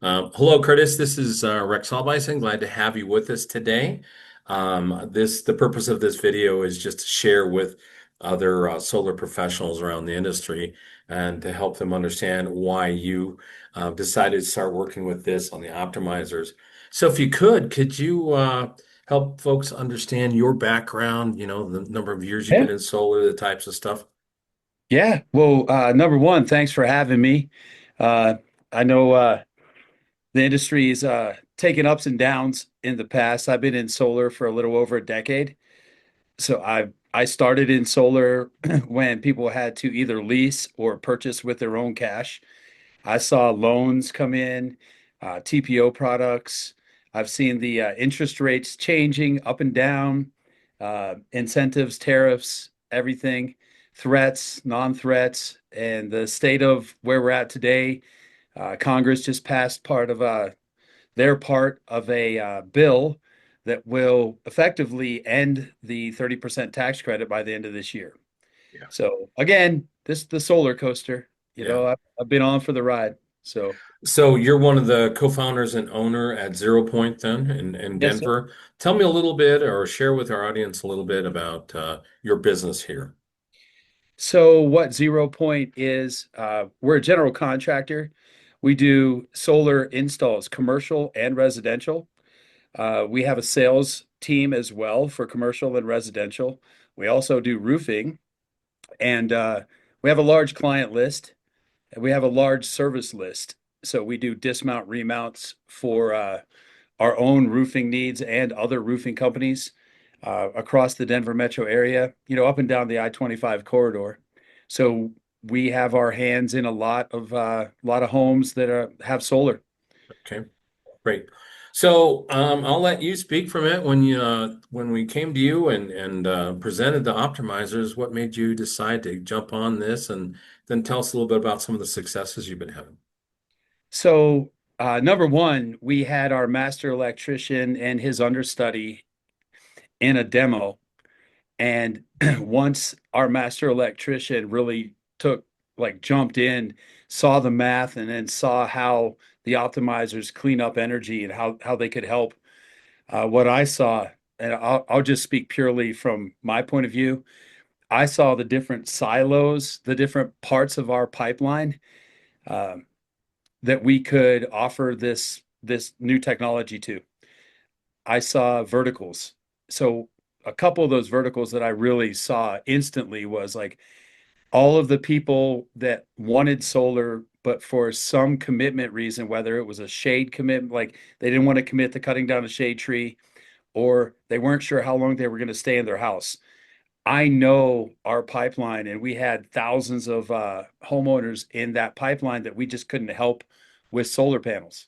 Hello, Curtis. This is Rex Halbison. Glad to have you with us today. The purpose of this video is just to share with other solar professionals around the industry and to help them understand why you decided to start working with this on the optimizers. So, if you could you help folks understand your background? You know, the number of years you've Yeah. been in solar, the types of stuff. Yeah. Well, number one, thanks for having me. Uh, I know the industry's taken ups and downs in the past. I've been in solar for a little over a decade. So I started in solar when people had to either lease or purchase with their own cash. I saw loans come in, TPO products. I've seen the interest rates changing up and down, incentives, tariffs, everything, threats, non-threats, and the state of where we're at today. Congress just passed their part of a bill that will effectively end the 30% tax credit by the end of this year. Yeah. So again, this is the solar coaster. Yeah. I've been on for the ride. So So you're one of the co-founders and owner at Zero Point then in yes, sir. Denver. Tell me a little bit or share with our audience a little bit about your business here. So what Zero Point is, we're a general contractor. We do solar installs, commercial and residential. We have a sales team as well for commercial and residential. We also do roofing, and we have a large client list, and we have a large service list. So we do dismount remounts for our own roofing needs and other roofing companies across the Denver metro area, up and down the I-25 corridor. So we have our hands in a lot of homes that have solar. Okay, great. So I'll let you speak from it when we came to you and presented the optimizers. What made you decide to jump on this, and then tell us a little bit about some of the successes you've been having. So number one, we had our master electrician and his understudy in a demo. And once our master electrician really took, like, jumped in, saw the math, and then saw how the optimizers clean up energy and how they could help, what I saw, and I'll just speak purely from my point of view. I saw the different silos, the different parts of our pipeline um, that we could offer this new technology to. I saw verticals. So a couple of those verticals that I really saw instantly was like all of the people that wanted solar, but for some commitment reason, whether it was a shade commitment, like they didn't want to commit to cutting down a shade tree, or they weren't sure how long they were going to stay in their house. I know our pipeline, and we had thousands of homeowners in that pipeline that we just couldn't help with solar panels.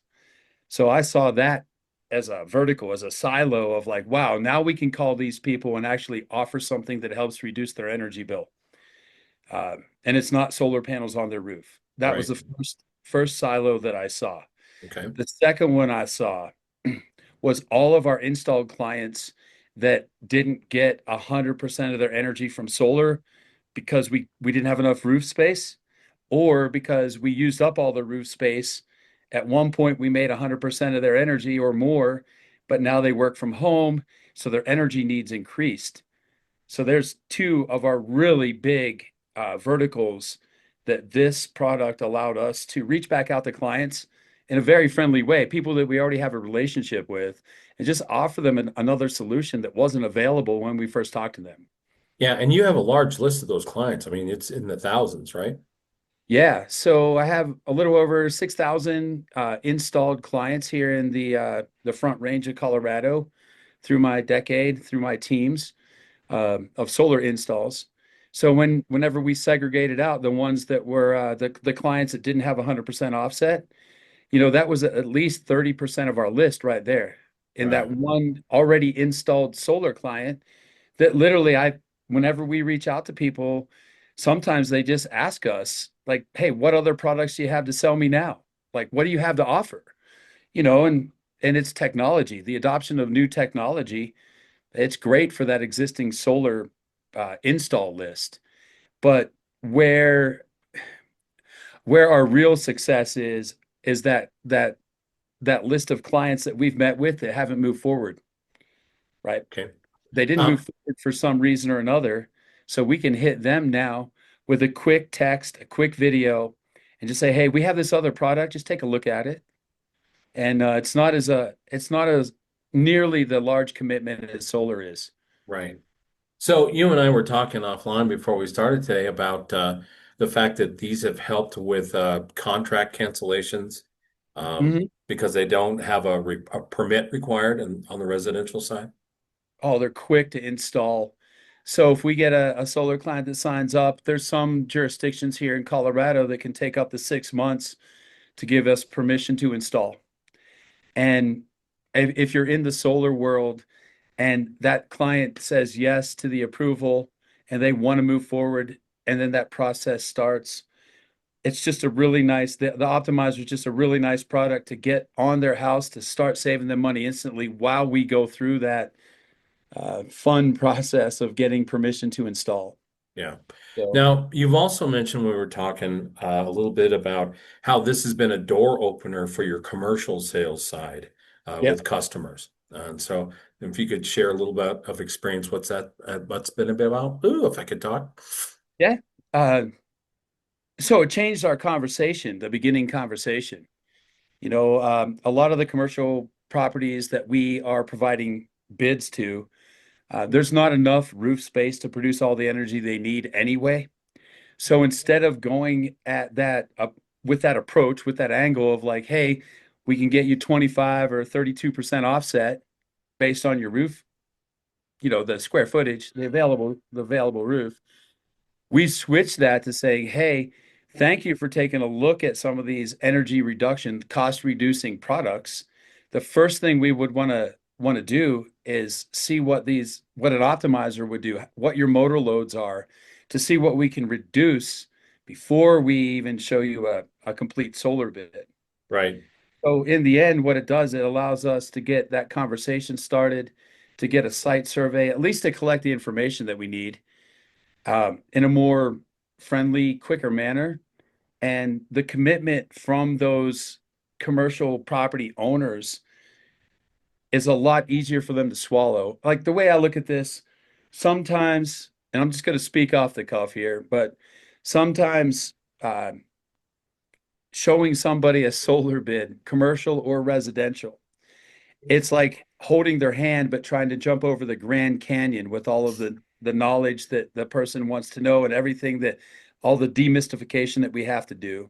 So I saw that as a vertical, as a silo of like, wow, now we can call these people and actually offer something that helps reduce their energy bill. And it's not solar panels on their roof. That was Right. the first silo that I saw. Okay. The second one I saw was all of our installed clients that didn't get 100% of their energy from solar because we didn't have enough roof space, or because we used up all the roof space. At one point, we made 100% of their energy or more, but now they work from home, so their energy needs increased. So there's two of our really big verticals that this product allowed us to reach back out to clients in a very friendly way, people that we already have a relationship with, and just offer them another solution that wasn't available when we first talked to them. Yeah, and you have a large list of those clients. I mean, it's in the thousands, right? Yeah, so I have a little over 6,000 installed clients here in the Front Range of Colorado through my decade, through my teams of solar installs. So whenever we segregated out the ones that were the clients that didn't have 100% offset, that was at least 30% of our list right there. In that Right. one already installed solar client, that literally whenever we reach out to people, sometimes they just ask us like, "Hey, what other products do you have to sell me now? Like, what do you have to offer?" And it's technology, the adoption of new technology. It's great for that existing solar install list, but where our real success is that that list of clients that we've met with that haven't moved forward, right? Okay. They didn't move Um, forward for some reason or another. So we can hit them now with a quick text, a quick video, and just say, "Hey, we have this other product. Just take a look at it." And it's not as nearly the large commitment as solar is. right. So you and I were talking offline before we started today about the fact that these have helped with contract cancellations Mhm. because they don't have a permit required on the residential side. Oh, they're quick to install. So if we get a solar client that signs up, there's some jurisdictions here in Colorado that can take up to 6 months to give us permission to install. And if you're in the solar world and that client says yes to the approval and they want to move forward, and then that process starts, it's just a really nice, the optimizer is just a really nice product to get on their house to start saving them money instantly while we go through that fun process of getting permission to install. Yeah. So, Now, you've also mentioned when we were talking a little bit about how this has been a door opener for your commercial sales side yeah, with customers. And so, if you could share a little bit of experience, what's been a bit about? Ooh, if I could talk. yeah. Uh, so it changed our conversation, the beginning conversation. A lot of the commercial properties that we are providing bids to, there's not enough roof space to produce all the energy they need anyway. So instead of going at that with that approach, with that angle of like, hey, we can get you 25 or 32% offset based on your roof, the square footage, the available roof. We switched that to saying, hey, thank you for taking a look at some of these energy reduction, cost reducing products. The first thing we would want to do is see what an optimizer would do, what your motor loads are, to see what we can reduce before we even show you a complete solar bid. Right. So in the end, what it does, it allows us to get that conversation started, to get a site survey, at least to collect the information that we need in a more friendly, quicker manner. And the commitment from those commercial property owners is a lot easier for them to swallow. Like the way I look at this, sometimes, and I'm just going to speak off the cuff here, but sometimes uh, showing somebody a solar bid, commercial or residential, it's like holding their hand but trying to jump over the Grand Canyon with all of the knowledge that the person wants to know and everything that all the demystification that we have to do.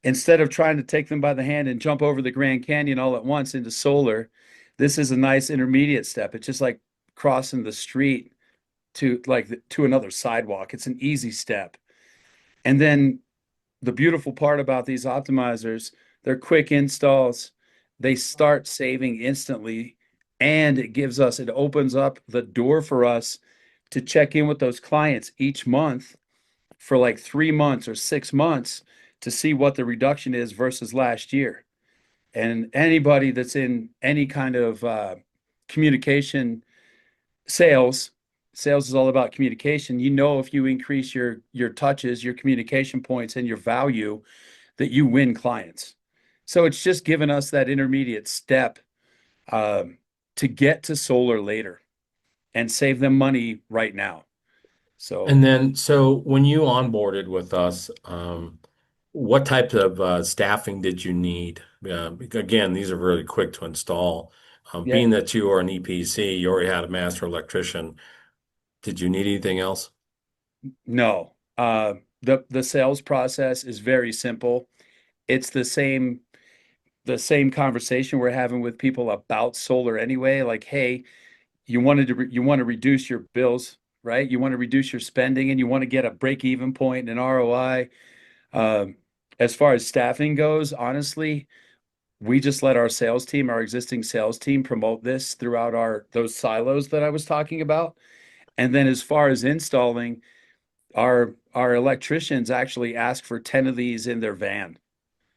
Instead of trying to take them by the hand and jump over the Grand Canyon all at once into solar, this is a nice intermediate step. It's just like crossing the street to another sidewalk. It's an easy step. And then the beautiful part about these optimizers, they're quick installs. They start saving instantly, and it opens up the door for us to check in with those clients each month for like 3 months or 6 months to see what the reduction is versus last year. And anybody that's in any kind of communication sales, sales is all about communication. If you increase your touches, your communication points, and your value, that you win clients. So it's just given us that intermediate step um, to get to solar later and save them money right now. So And then, so when you onboarded with us, what type of staffing did you need? Again, these are really quick to install. yeah, Being that you are an EPC, you already had a master electrician. Did you need anything else? no. The sales process is very simple. It's the same conversation we're having with people about solar anyway. Like, hey, you want to reduce your bills, right? You want to reduce your spending, and you want to get a break even point and ROI. Um, as far as staffing goes, honestly, we just let our existing sales team, promote this throughout our those silos that I was talking about. And then as far as installing, our electricians actually ask for 10 of these in their van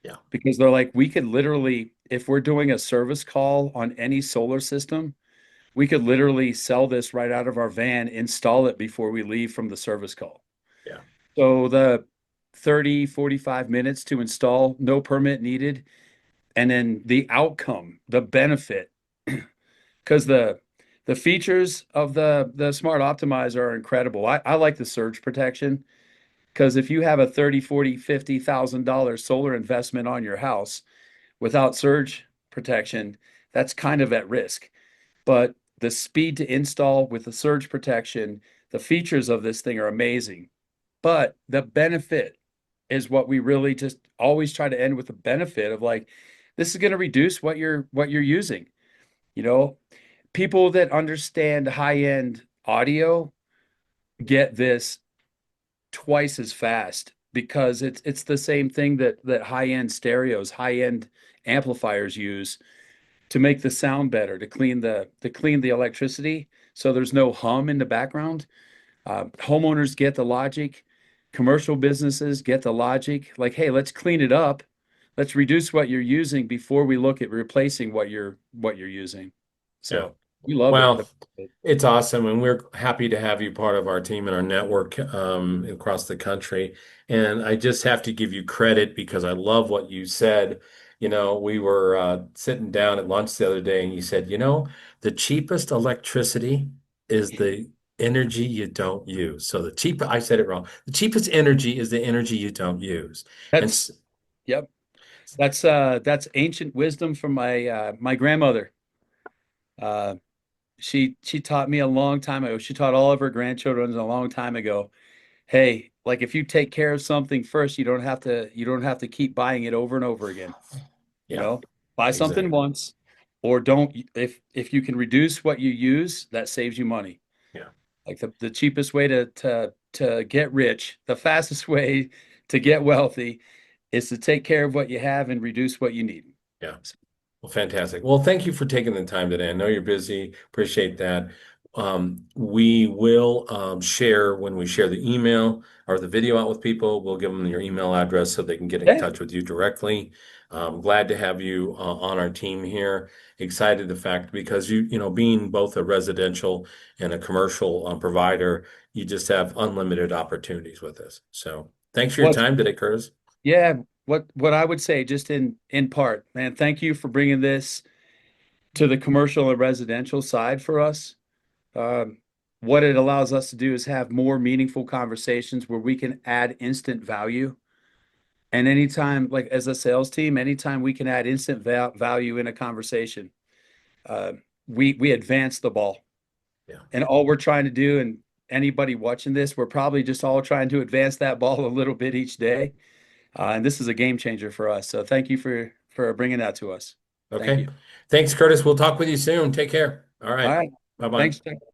Yeah, because they're like, we could literally, if we're doing a service call on any solar system, we could literally sell this right out of our van, install it before we leave from the service call. yeah. So the 30, 45 minutes to install, no permit needed. and then the outcome, the benefit, because the features of the Smart Optimizer are incredible. I like the surge protection because if you have a 30, 40, $50,000 solar investment on your house without surge protection, that's kind of at risk. But the speed to install with the surge protection, the features of this thing are amazing. But the benefit is what we really just always try to end with the benefit of like, this is going to reduce what you're using. You know, people that understand high-end audio get this twice as fast because it's the same thing that high-end stereos, high-end amplifiers use to make the sound better, to clean the electricity so there's no hum in the background. Homeowners get the logic, commercial businesses get the logic. Like, hey, let's clean it up. Let's reduce what you're using before we look at replacing what you're using. Yeah. So we love it. Well, it's awesome, and we're happy to have you part of our team and our network across the country. And I just have to give you credit because I love what you said. We were sitting down at lunch the other day, and you said, the cheapest electricity is the energy you don't use. So I said it wrong. The cheapest energy is the energy you don't use. And That's Yep. That's ancient wisdom from my grandmother. Uh, she taught me a long time ago. She taught all of her grandchildren a long time ago. Hey, like if you take care of something first, you don't have to keep buying it over and over again. You yeah, know, buy something exactly. once, or don't. If you can reduce what you use, that saves you money. Yeah, Like the cheapest way to get rich, the fastest way to get wealthy is to take care of what you have and reduce what you need. yeah. Well, fantastic. Well, thank you for taking the time today. I know you're busy. Appreciate that. We will share when we share the email or the video out with people. We'll give them your email address so they can get in Yeah. touch with you directly. Glad to have you on our team here. Excited the fact because being both a residential and a commercial provider, you just have unlimited opportunities with this. So thanks for your What's time today, Curtis. Yeah, what I would say just in part, man, thank you for bringing this to the commercial and residential side for us. Um, what it allows us to do is have more meaningful conversations where we can add instant value. And anytime, like as a sales team, anytime we can add instant value in a conversation, uh, we advance the ball. Yeah. And all we're trying to do, and anybody watching this, we're probably just all trying to advance that ball a little bit each day. And this is a game changer for us. So thank you for bringing that to us. Thank Okay. you. Thanks, Curtis. We'll talk with you soon. Take care. All All right. right. Bye-bye. Thanks.